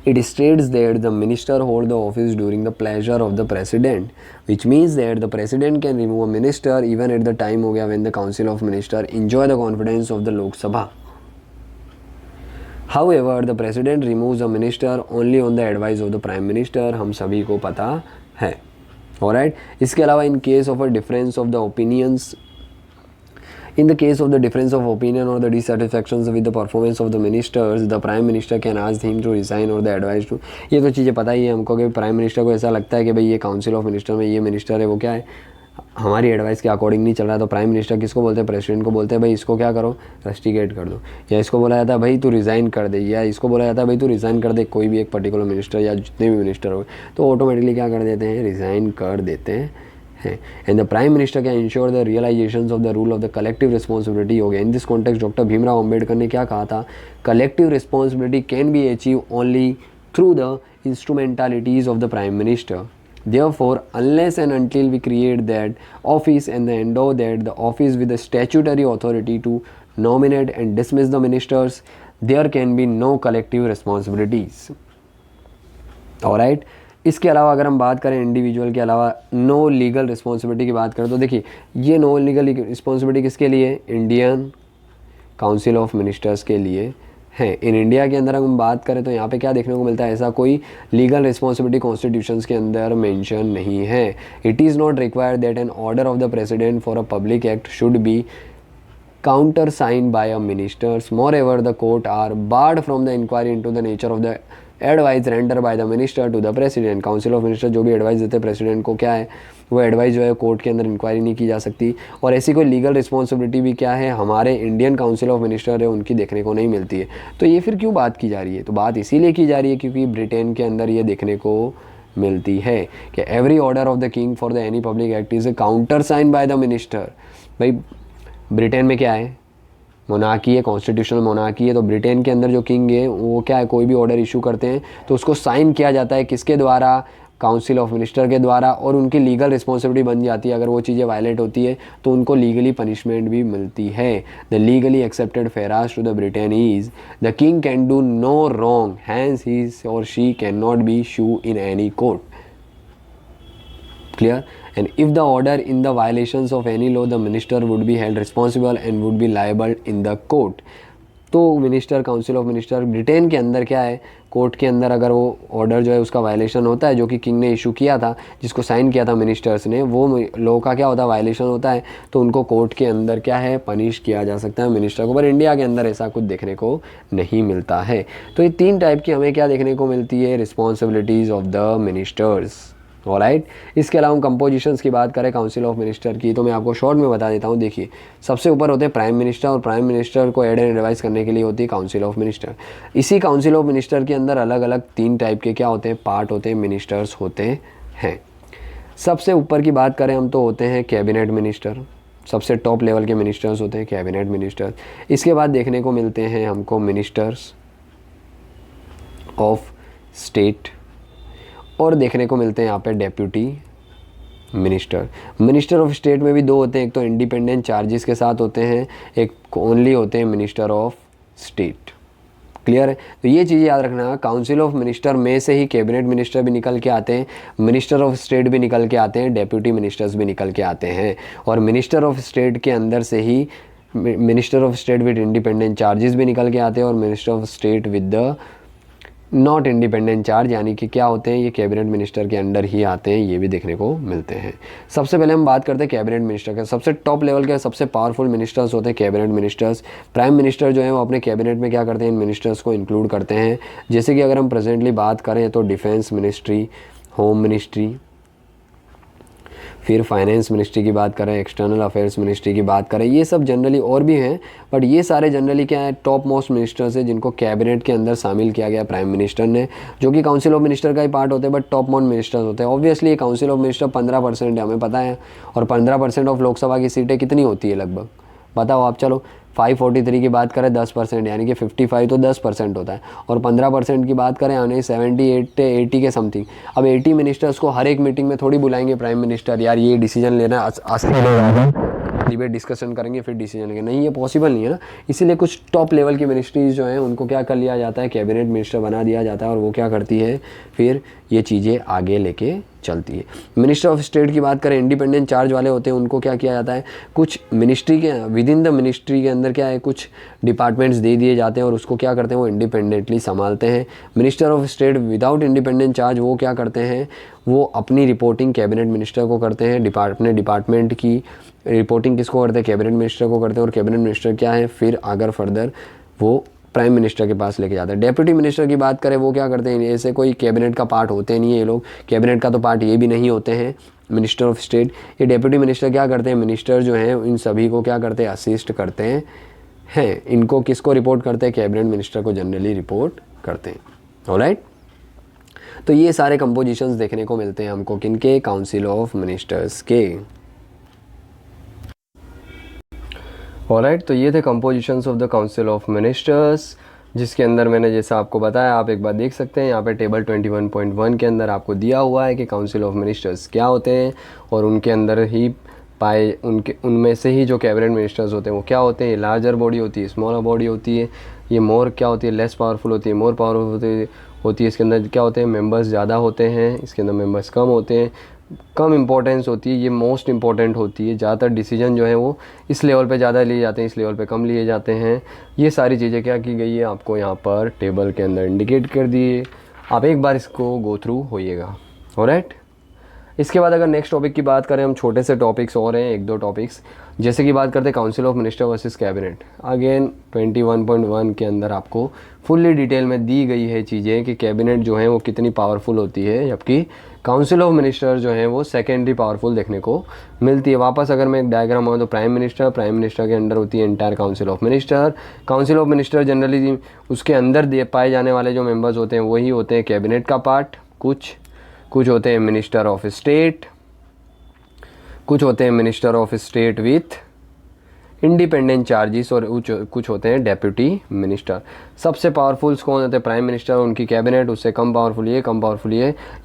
It states that the minister hold the office during the pleasure of the president, which means that the president can remove a minister even at the time हो गया when the council of minister enjoy the confidence of the Lok Sabha. However, the president removes a minister only on the advice of the prime minister, हम सभी को पता है। Alright, इसके अलावा in case of a difference of the opinions In the case of the difference of opinion or the dissatisfactions with the performance of the ministers, the prime minister can ask him to resign or the advise to, ये तो चीज़ें पता ही है हमको कि प्राइम मिनिस्टर को ऐसा लगता है कि भाई ये काउंसिल ऑफ मिनिस्टर में ये मिनिस्टर है वो क्या है, हमारी एडवाइस के अकॉर्डिंग नहीं चल रहा है, तो प्राइम मिनिस्टर किसको बोलते हैं, प्रेसिडेंट को बोलते हैं भाई इसको क्या करो, रस्टिकेट कर दो, या इसको बोला जाता है भाई तू रिज़ाइन कर दे, या इसको बोला जाता है भाई तू रिज़ाइन कर दे, कोई भी एक पर्टिकुलर मिनिस्टर या जितने भी मिनिस्टर हो तो ऑटोमेटिकली क्या कर देते हैं, रिज़ाइन कर देते हैं। And the prime minister can ensure the realisation of the rule of the collective responsibility हो गया। In this context doctor Bhimrao Ambedkar ने क्या कहा था, collective responsibility can be achieve only through the instrumentalities of the prime minister. Therefore, unless and until we create that office and endow that the office with the statutory authority to nominate and dismiss the ministers, there can be no collective responsibilities. Alright? इसके अलावा अगर हम बात करें इंडिविजुअल के अलावा नो लीगल रिस्पॉन्सिबिलिटी की बात करें तो देखिए ये नो लीगल रिस्पॉन्सिबिलिटी किसके लिए, इंडियन काउंसिल ऑफ मिनिस्टर्स के लिए है। इन इंडिया के अंदर हम बात करें तो यहाँ पे क्या देखने को मिलता है, ऐसा कोई लीगल रिस्पॉन्सिबिलिटी कॉन्स्टिट्यूशंस के अंदर मेंशन नहीं है। It is not required that an order of the president for a public act should be countersigned by a ministers. Moreover, the court are barred from the inquiry into the nature of the advice rendered by the minister to the president. Council of minister जो भी एडवाइस देते हैं प्रेसिडेंट को क्या है, वो एडवाइस जो है कोर्ट के अंदर इंक्वायरी नहीं की जा सकती, और ऐसी कोई लीगल रिस्पॉन्सिबिलिटी भी क्या है हमारे इंडियन काउंसिल ऑफ मिनिस्टर है उनकी देखने को नहीं मिलती है। तो ये फिर क्यों बात की जा रही है, तो बात इसीलिए की जा रही है क्योंकि ब्रिटेन के अंदर ये देखने को मिलती है कि every order of the king for the any public act is countersign by the minister. भाई ब्रिटेन में क्या है, मोनार्की है, कॉन्स्टिट्यूशनल मोनार्की है, तो ब्रिटेन के अंदर जो किंग है वो क्या है, कोई भी ऑर्डर इशू करते हैं तो उसको साइन किया जाता है किसके द्वारा, काउंसिल ऑफ मिनिस्टर के द्वारा, और उनकी लीगल रिस्पॉन्सिबिलिटी बन जाती है। अगर वो चीज़ें वायलेट होती है तो उनको लीगली पनिशमेंट भी मिलती है। The legally accepted phrase to the Britain is the king can do no wrong, hence he और she can not be sue in any court. Clear? And if the order in the violations of any law, the minister would be held responsible and would be liable in the court. तो minister, council of minister Britain के अंदर क्या है, कोर्ट के अंदर अगर वो ऑर्डर जो है उसका वायलेशन होता है जो कि किंग ने इशू किया था, जिसको साइन किया था मिनिस्टर्स ने, वो लॉ का क्या होता है, वायलेशन होता है, तो उनको कोर्ट के अंदर क्या है, पनिश किया जा सकता है मिनिस्टर को। पर इंडिया के अंदर ऐसा कुछ देखने को नहीं मिलता है। तो ये तीन टाइप की हमें क्या देखने को मिलती है, responsibilities of the ministers. Alright, इसके अलावा हम कंपोजिशंस की बात करें काउंसिल ऑफ मिनिस्टर की, तो मैं आपको शॉर्ट में बता देता हूँ। देखिए, सबसे ऊपर होते हैं प्राइम मिनिस्टर, और प्राइम मिनिस्टर को एड एंड एडवाइस करने के लिए होती है काउंसिल ऑफ मिनिस्टर। इसी काउंसिल ऑफ मिनिस्टर के अंदर अलग अलग तीन टाइप के क्या होते हैं, पार्ट होते हैं, मिनिस्टर्स होते हैं। सबसे ऊपर की बात करें हम तो होते हैं कैबिनेट मिनिस्टर, सबसे टॉप लेवल के मिनिस्टर्स होते हैं कैबिनेट मिनिस्टर। इसके बाद देखने को मिलते हैं हमको मिनिस्टर्स ऑफ स्टेट, और देखने को मिलते हैं यहाँ पे deputy minister. Minister of state में भी दो होते हैं, एक तो इंडिपेंडेंट चार्जेस के साथ होते हैं, एक ओनली होते हैं मिनिस्टर ऑफ स्टेट। क्लियर है? तो ये चीज़ याद रखना, काउंसिल ऑफ मिनिस्टर में से ही कैबिनेट मिनिस्टर भी निकल के आते हैं, मिनिस्टर ऑफ स्टेट भी निकल के आते हैं, डेप्यूटी मिनिस्टर्स भी निकल के आते हैं, और मिनिस्टर ऑफ स्टेट के अंदर से ही minister of state with independent charges भी निकल के आते हैं, और minister of state with the not independent charge, यानी कि क्या होते हैं, ये कैबिनेट मिनिस्टर के अंडर ही आते हैं, ये भी देखने को मिलते हैं। सबसे पहले हम बात करते हैं कैबिनेट मिनिस्टर के। सबसे टॉप लेवल के सबसे पावरफुल मिनिस्टर्स होते हैं कैबिनेट मिनिस्टर्स। प्राइम मिनिस्टर जो है वो अपने कैबिनेट में क्या करते हैं, इन मिनिस्टर्स को इंक्लूड करते हैं। जैसे कि अगर हम प्रेजेंटली बात करें तो डिफेंस मिनिस्ट्री, होम मिनिस्ट्री, फिर फाइनेंस मिनिस्ट्री की बात करें, एक्सटर्नल अफेयर्स मिनिस्ट्री की बात करें, ये सब जनरली और भी हैं, बट ये सारे जनरली क्या है, टॉप मोस्ट मिनिस्टर्स है जिनको कैबिनेट के अंदर शामिल किया गया प्राइम मिनिस्टर ने, जो कि काउंसिल ऑफ मिनिस्टर का ही पार्ट होते हैं, बट टॉप मोस्ट मिनिस्टर्स होते हैं। ऑब्वियसली ये काउंसिल ऑफ मिनिस्टर 15% है, हमें पता है, और 15% ऑफ लोकसभा की सीटें कितनी होती है लगभग, बताओ आप। चलो 543 की बात करें 10%, यानी कि 55 तो 10% होता है, और 15% की बात करें यानी 78 के समथिंग। अब 80 मिनिस्टर्स को हर एक मीटिंग में थोड़ी बुलाएंगे प्राइम मिनिस्टर, यार ये डिसीजन लेना डिबेट डिस्कशन करेंगे फिर डिसीजन लेंगे, नहीं, ये पॉसिबल नहीं है ना। इसीलिए कुछ टॉप लेवल की मिनिस्ट्रीज जो हैं उनको क्या कर लिया जाता है, कैबिनेट मिनिस्टर बना दिया जाता है, और वो क्या करती है, फिर ये चीज़ें आगे लेके चलती है। मिनिस्टर ऑफ स्टेट की बात करें, इंडिपेंडेंट चार्ज वाले होते हैं, उनको क्या किया जाता है, कुछ मिनिस्ट्री के विद इन द मिनिस्ट्री के अंदर क्या है, कुछ डिपार्टमेंट्स दे दिए जाते हैं और उसको क्या करते हैं, वो इंडिपेंडेंटली संभालते हैं। Minister of state without independent charge वो क्या करते हैं, वो अपनी रिपोर्टिंग कैबिनेट मिनिस्टर को करते हैं। अपने डिपार्टमेंट की रिपोर्टिंग किसको करते हैं, कैबिनेट मिनिस्टर को करते हैं। और कैबिनेट मिनिस्टर क्या है, फिर अगर फर्दर वो प्राइम मिनिस्टर के पास लेके जाता है। डेप्यूटी मिनिस्टर की बात करें, वो क्या करते हैं, ऐसे कोई कैबिनेट का पार्ट होते नहीं है ये लोग, कैबिनेट का तो पार्ट ये भी नहीं होते हैं मिनिस्टर ऑफ स्टेट। ये डेप्यूटी मिनिस्टर क्या करते हैं, मिनिस्टर जो हैं इन सभी को क्या करते हैं, असिस्ट करते हैं। इनको किसको रिपोर्ट करते हैं, कैबिनेट मिनिस्टर को जनरली रिपोर्ट करते हैं। ऑलराइट, तो ये सारे कंपोजिशंस देखने को मिलते हैं हमको किनके, काउंसिल ऑफ मिनिस्टर्स के। ऑलराइट, तो ये थे compositions of the council of ministers, जिसके अंदर मैंने जैसा आपको बताया, आप एक बार देख सकते हैं यहाँ पे टेबल 21.1 के अंदर आपको दिया हुआ है कि काउंसिल ऑफ मिनिस्टर्स क्या होते हैं और उनके अंदर ही उनमें से ही जो कैबिनेट मिनिस्टर्स होते हैं वो क्या होते हैं। लार्जर बॉडी होती है, स्मॉलर बॉडी होती है, ये मोर क्या होती है, लेस पावरफुल होती है, मोर पावरफुल होती है। इसके अंदर क्या होते हैं, मेंबर्स ज़्यादा होते हैं, इसके अंदर मेंबर्स कम होते हैं, कम इम्पोर्टेंस होती है, ये मोस्ट इम्पॉर्टेंट होती है। ज़्यादातर डिसीजन जो है वो इस लेवल पे ज़्यादा लिए जाते हैं, इस लेवल पे कम लिए जाते हैं। ये सारी चीज़ें क्या की गई है, आपको यहाँ पर टेबल के अंदर इंडिकेट कर दिए। आप एक बार इसको गो थ्रू होइएगा। ऑलराइट, इसके बाद अगर नेक्स्ट टॉपिक की बात करें, हम छोटे से टॉपिक्स और हैं, एक दो टॉपिक्स, जैसे कि बात करते हैं council of minister versus cabinet. Again 21.1 के अंदर आपको फुल्ली डिटेल में दी गई है चीज़ें कि कैबिनेट जो है वो कितनी पावरफुल होती है, जबकि काउंसिल ऑफ मिनिस्टर जो है वो सेकेंडरी पावरफुल देखने को मिलती है। वापस अगर मैं एक डायग्राम हो तो प्राइम मिनिस्टर के अंडर होती है entire council of minister. Council of minister generally उसके अंदर पाए जाने वाले जो मेंबर्स होते हैं वही होते हैं कैबिनेट का पार्ट, कुछ होते हैं मिनिस्टर ऑफ स्टेट, कुछ होते हैं minister of state with independent charges और कुछ होते हैं डेप्यूटी मिनिस्टर। सबसे पावरफुल्स कौन होते हैं, प्राइम मिनिस्टर, उनकी कैबिनेट, उससे कम पावरफुल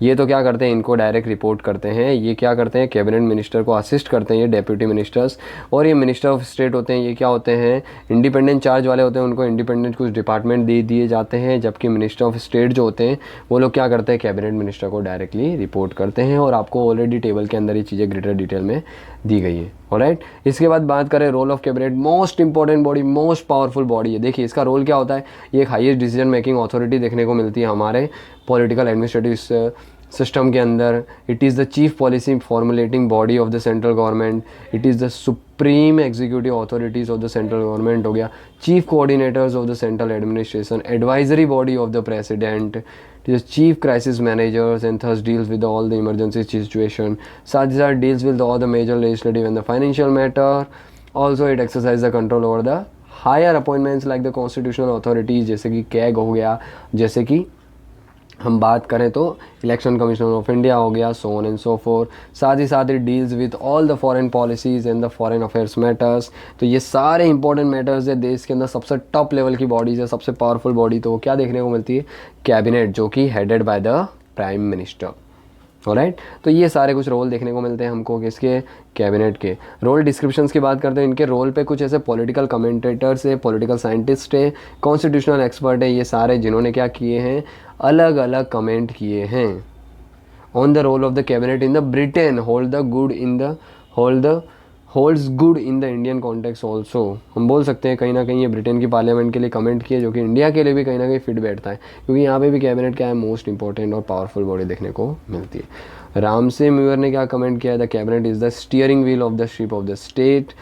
ये तो क्या करते हैं, इनको डायरेक्ट रिपोर्ट करते हैं। ये क्या करते हैं, कैबिनेट मिनिस्टर को असिस्ट करते हैं, ये डेप्यूटी मिनिस्टर्स। और ये मिनिस्टर ऑफ स्टेट होते हैं, ये क्या होते हैं, इंडिपेंडेंट चार्ज वाले होते हैं, उनको इंडिपेंडेंट कुछ डिपार्टमेंट दे दिए जाते हैं। जबकि मिनिस्टर ऑफ स्टेट जो होते हैं वो लोग क्या करते हैं, कैबिनेट मिनिस्टर को डायरेक्टली रिपोर्ट करते हैं। और आपको ऑलरेडी टेबल के अंदर ये चीज़ें ग्रेटर डिटेल में दी गई है। ऑलराइट, इसके बाद बात करें role of cabinet, most important body, most powerful body है। देखिए इसका रोल क्या होता है, ये एक हाईएस्ट डिसीजन मेकिंग अथॉरिटी देखने को मिलती है हमारे पॉलिटिकल एडमिनिस्ट्रेटिव सिस्टम के अंदर। It is the chief policy formulating body of the central government. It is the supreme executive authorities of the central government हो गया, chief coordinators of the central administration, advisory body of the president, it is chief crisis managers and thus deals with all the emergency situation. साथ ही साथ deals with all the major legislative and the financial matter. Also it exercises the control over the higher appointments like the constitutional authorities, जैसे कि कैग हो गया, जैसे कि हम बात करें तो इलेक्शन कमीशन ऑफ इंडिया हो गया, so on and so fourth. साथ ही साथ it deals with all the foreign policies and the foreign affairs matters. तो ये सारे इंपॉर्टेंट मैटर्स है देश के अंदर। सबसे टॉप लेवल की बॉडीज़ है, सबसे पावरफुल बॉडी तो वो क्या देखने को मिलती है, कैबिनेट, जो कि headed by the prime minister. Alright, तो ये सारे कुछ रोल देखने को मिलते हैं हमको किसके, कैबिनेट के। रोल डिस्क्रिप्शंस की बात करते हैं, इनके रोल पे कुछ ऐसे पॉलिटिकल कमेंटेटर्स है, पॉलिटिकल साइंटिस्ट है, कॉन्स्टिट्यूशनल एक्सपर्ट है, ये सारे जिन्होंने क्या किए हैं, अलग अलग कमेंट किए हैं on the role of the cabinet in the Britain holds good in the Indian context also. हम बोल सकते हैं कहीं ना कहीं ये ब्रिटेन की पार्लियामेंट के लिए कमेंट किए, जो कि इंडिया के लिए भी कहीं ना कहीं फिट बैठता है, क्योंकि यहाँ पे भी कैबिनेट क्या है, मोस्ट इंपॉर्टेंट और पावरफुल बॉडी देखने को मिलती है। रामसे म्यूयर ने क्या कमेंट किया है, the cabinet is the steering wheel of the ship of the state.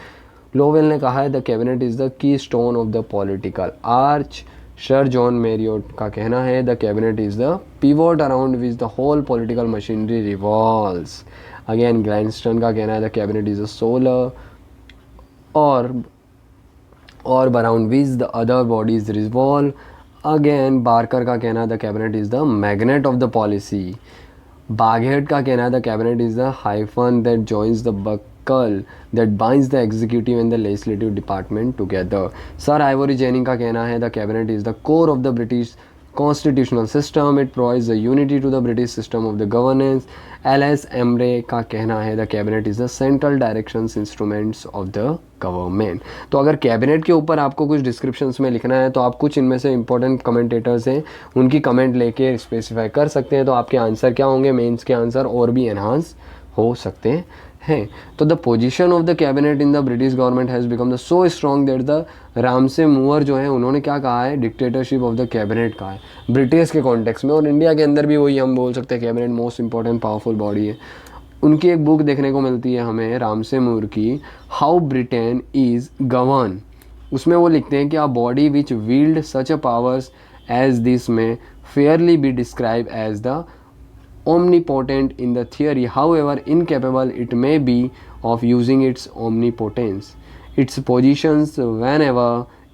Lowell ने कहा है the cabinet is the keystone of the political arch. Sir John Marriott का कहना है the cabinet is the pivot around which the whole political machinery revolves. Again Gladstone का कहना है the cabinet is a solar orb around which the other bodies revolve. Again Barker का कहना है the cabinet is the magnet of the policy. Bagehot का कहना है the cabinet is the hyphen that joins the buckle that binds the executive and the legislative department together. Sir Ivor Jennings का कहना है the cabinet is the core of the British constitutional system, it provides the unity to the British system of the governance. L S. Amery का कहना है the cabinet is the central directions instruments of the government. तो अगर कैबिनेट के ऊपर आपको कुछ डिस्क्रिप्शंस में लिखना है तो आप कुछ इनमें से इंपॉर्टेंट कमेंटेटर्स हैं उनकी कमेंट लेके स्पेसिफाई कर सकते हैं, तो आपके आंसर क्या होंगे, मेंस के आंसर और भी एनहांस हो सकते हैं। तो the position of the cabinet in the British government has become the so strong that the Ramsay Muir जो है उन्होंने क्या कहा है, डिक्टेटरशिप ऑफ द कैबिनेट कहा है ब्रिटिश के कॉन्टेक्स्ट में, और इंडिया के अंदर भी वही हम बोल सकते हैं cabinet most important powerful body है। उनकी एक बुक देखने को मिलती है हमें रामसे मूर की, हाउ ब्रिटेन इज़ गवर्न। उसमें वो लिखते हैं कि a body which wield such a powers as this may fairly be describe as the omnipotent in the theory, however incapable it may be of using its omnipotence. Its positions whenever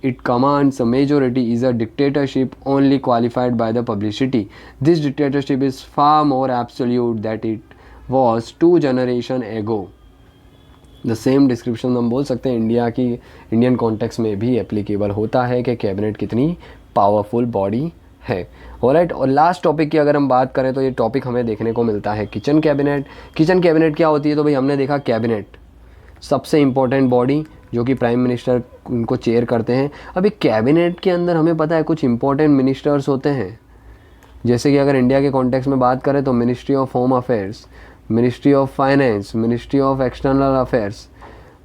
it commands a majority is a dictatorship only qualified by the publicity. This dictatorship is far more absolute than it was 2 generations ago. The same description हम बोल सकते हैं इंडिया की इंडियन कॉन्टेक्स्ट में भी एप्लीकेबल होता है कि कैबिनेट कितनी पावरफुल बॉडी है। ऑलराइट, और लास्ट टॉपिक की अगर हम बात करें तो ये टॉपिक हमें देखने को मिलता है किचन कैबिनेट। किचन कैबिनेट क्या होती है, तो भाई हमने देखा कैबिनेट सबसे इम्पोर्टेंट बॉडी जो कि प्राइम मिनिस्टर उनको चेयर करते हैं। अभी कैबिनेट के अंदर हमें पता है कुछ इंपॉर्टेंट मिनिस्टर्स होते हैं, जैसे कि अगर इंडिया के कॉन्टेक्स्ट में बात करें तो ministry of home affairs, ministry of finance, ministry of external affairs,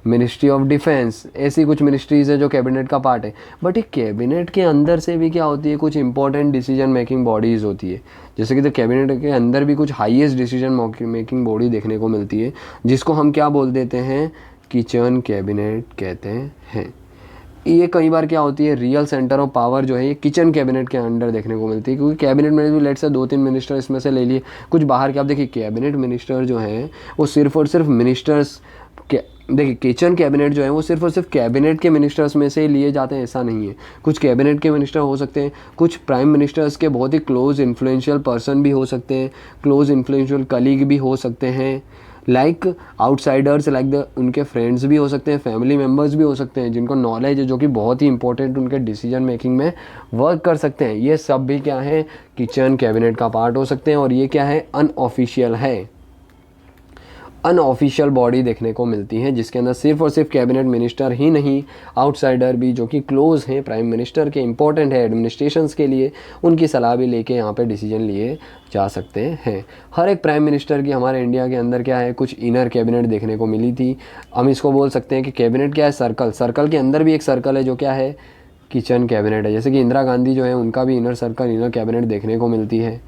ministry of defence, ऐसी कुछ मिनिस्ट्रीज़ है जो कैबिनेट का पार्ट है। बट ये कैबिनेट के अंदर से भी क्या होती है, कुछ इंपॉर्टेंट डिसीजन मेकिंग बॉडीज़ होती है, जैसे कि तो कैबिनेट के अंदर भी कुछ हाईएस्ट डिसीजन मेकिंग बॉडी देखने को मिलती है जिसको हम क्या बोल देते हैं, किचन कैबिनेट कहते हैं। ये कई बार क्या होती है, रियल सेंटर ऑफ पावर जो है ये किचन कैबिनेट के अंडर देखने को मिलती है, क्योंकि कैबिनेट में भी लेट से 2-3 मिनिस्टर इसमें से ले लिए, कुछ बाहर के। आप देखिए कैबिनेट मिनिस्टर जो हैं वो सिर्फ और सिर्फ मिनिस्टर्स के, देखिए किचन कैबिनेट जो है वो सिर्फ और सिर्फ कैबिनेट के मिनिस्टर्स में से ही लिए जाते हैं, ऐसा नहीं है। कुछ कैबिनेट के मिनिस्टर हो सकते हैं, कुछ प्राइम मिनिस्टर्स के बहुत ही क्लोज इन्फ्लुएंशियल पर्सन भी हो सकते हैं, क्लोज इन्फ्लुएंशियल कलीग भी हो सकते हैं, लाइक आउटसाइडर्स, लाइक द उनके फ्रेंड्स भी हो सकते हैं, फैमिली मेम्बर्स भी हो सकते हैं जिनको नॉलेज है जो कि बहुत ही इंपॉर्टेंट उनके डिसीजन मेकिंग में वर्क कर सकते हैं। ये सब भी क्या है, किचन कैबिनेट का पार्ट हो सकते हैं। और ये क्या है, अनऑफिशियल है, अनऑफिशियल बॉडी देखने को मिलती है जिसके अंदर सिर्फ और सिर्फ कैबिनेट मिनिस्टर ही नहीं, आउटसाइडर भी जो कि क्लोज हैं प्राइम मिनिस्टर के, इंपॉर्टेंट है एडमिनिस्ट्रेशंस के लिए, उनकी सलाह भी लेके यहाँ पे डिसीजन लिए जा सकते हैं। हर एक प्राइम मिनिस्टर की हमारे इंडिया के अंदर क्या है, कुछ इनर कैबिनेट देखने को मिली थी। हम इसको बोल सकते हैं कि कैबिनेट क्या है, सर्कल, सर्कल के अंदर भी एक सर्कल है जो क्या है, किचन कैबिनेट है। जैसे कि इंदिरा गांधी जो है उनका भी इनर सर्कल, इनर कैबिनेट देखने को मिलती है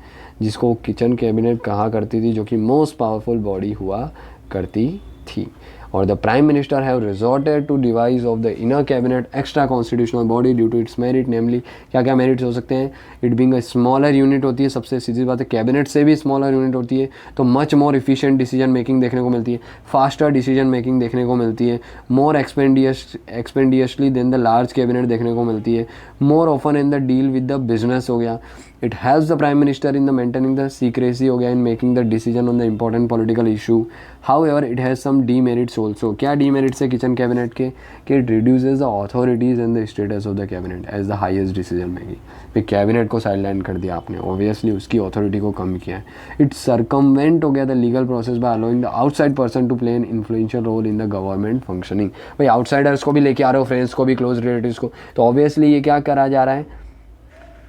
जिसको किचन कैबिनेट कहा करती थी, जो कि मोस्ट पावरफुल बॉडी हुआ करती थी। और the prime minister have resorted to device of the inner cabinet extra constitutional body due to its merit, namely क्या क्या मेरिट्स हो सकते हैं, it being a smaller unit होती है, सबसे सीधी बात है कैबिनेट से भी स्मॉलर यूनिट होती है, तो much more efficient decision making देखने को मिलती है, फास्टर डिसीजन मेकिंग देखने को मिलती है, more expeditiously than the large cabinet देखने को मिलती है, more often in the deal with the business हो गया, it helps the prime minister in the maintaining the secrecy हो गया in making the decision on the important political issue. However it has some demerits also. क्या डीमेरिट्स है किचन कैबिनेट के, कि it reduces the authorities and the status of the cabinet as the highest decision making. फिर कैबिनेट को साइडलाइन कर दिया आपने, ऑब्वियसली उसकी अथॉरिटी को कम किया है। इट सर्कमवेंट हो गया the legal process by allowing the outside person to play an influential role in the government functioning. भाई आउटसाइडर्स को भी लेके आ रहे हो, फ्रेंड्स को भी, क्लोज रिलेटिव्स को, तो ऑब्वियसली ये क्या करा जा रहा है,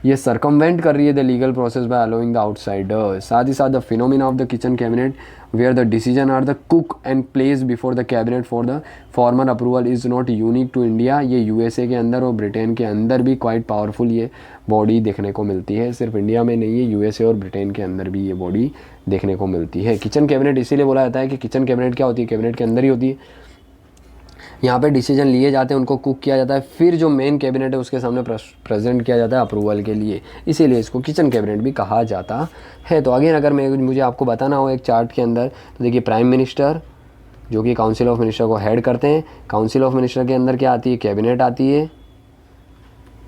ये सर्कमवेंट कर रही है the legal process by allowing the outsiders. साथ ही साथ the phenomena of the kitchen cabinet where the decision are the cook and place before the cabinet for the formal approval is not unique to India. ये यूएसए के अंदर और ब्रिटेन के अंदर भी क्वाइट पावरफुल ये बॉडी देखने को मिलती है, सिर्फ इंडिया में नहीं है, यूएसए और ब्रिटेन के अंदर भी ये बॉडी देखने को मिलती है। किचन कैबिनेट इसीलिए बोला जाता है कि किचन कैबिनेट क्या होती है, कैबिनेट के अंदर ही होती है, यहाँ पे डिसीजन लिए जाते हैं, उनको कुक किया जाता है, फिर जो मेन कैबिनेट है उसके सामने प्रेजेंट किया जाता है अप्रूवल के लिए, इसीलिए इसको किचन कैबिनेट भी कहा जाता है। तो अगेन अगर मुझे आपको बताना हो एक चार्ट के अंदर, तो देखिए प्राइम मिनिस्टर जो कि काउंसिल ऑफ मिनिस्टर को हेड करते हैं, काउंसिल ऑफ मिनिस्टर के अंदर क्या आती है, कैबिनेट आती है,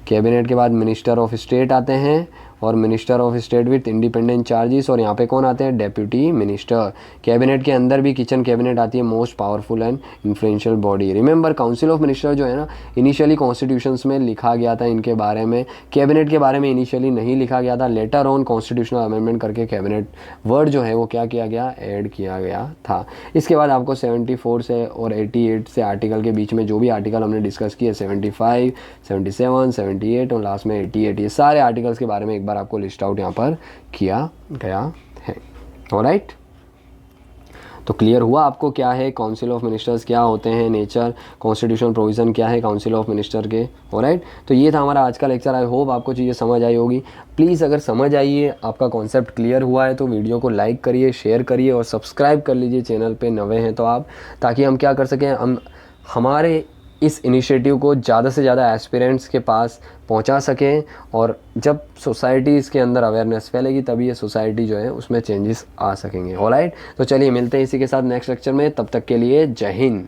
कैबिनेट के बाद मिनिस्टर ऑफ स्टेट आते हैं, और minister of state with independent charges, और यहाँ पे कौन आते हैं, डेप्यूटी मिनिस्टर। कैबिनेट के अंदर भी किचन कैबिनेट आती है, most powerful and influential body. Remember council of minister जो है ना, इनिशियली कॉन्स्टिट्यूशंस में लिखा गया था इनके बारे में, कैबिनेट के बारे में इनिशियली नहीं लिखा गया था, लेटर ऑन कॉन्स्टिट्यूशनल अमेंडमेंट करके कैबिनेट वर्ड जो है वो क्या किया गया, ऐड किया गया था। इसके बाद आपको 74 से और 88 से आर्टिकल के बीच में जो भी आर्टिकल हमने डिस्कस किए, 75, 77, 78 और लास्ट में 88, ये सारे आर्टिकल्स के बारे में एक बार आपको लिस्ट आउट यहाँ पर किया गया है। ऑलराइट, तो क्लियर हुआ आपको क्या है काउंसिल ऑफ मिनिस्टर्स, क्या होते हैं, नेचर, कॉन्स्टिट्यूशनल प्रोविज़न क्या है काउंसिल ऑफ मिनिस्टर के। ऑलराइट, तो ये था हमारा आज का लेक्चर। आई होप आपको चीज़ें समझ आई होगी। प्लीज़ अगर समझ आई है, आपका कॉन्सेप्ट क्लियर हुआ है, तो वीडियो को लाइक करिए, शेयर करिए और सब्सक्राइब कर लीजिए चैनल पे नए हैं तो आप, ताकि हम क्या कर सकें, हम हमारे इस इनिशिएटिव को ज़्यादा से ज़्यादा एस्पिरेंट्स के पास पहुंचा सकें, और जब सोसाइटी इसके अंदर अवेयरनेस फैलेगी तभी ये सोसाइटी जो है उसमें चेंजेस आ सकेंगे। ऑलराइट, तो चलिए मिलते हैं इसी के साथ नेक्स्ट लेक्चर में, तब तक के लिए जय हिंद।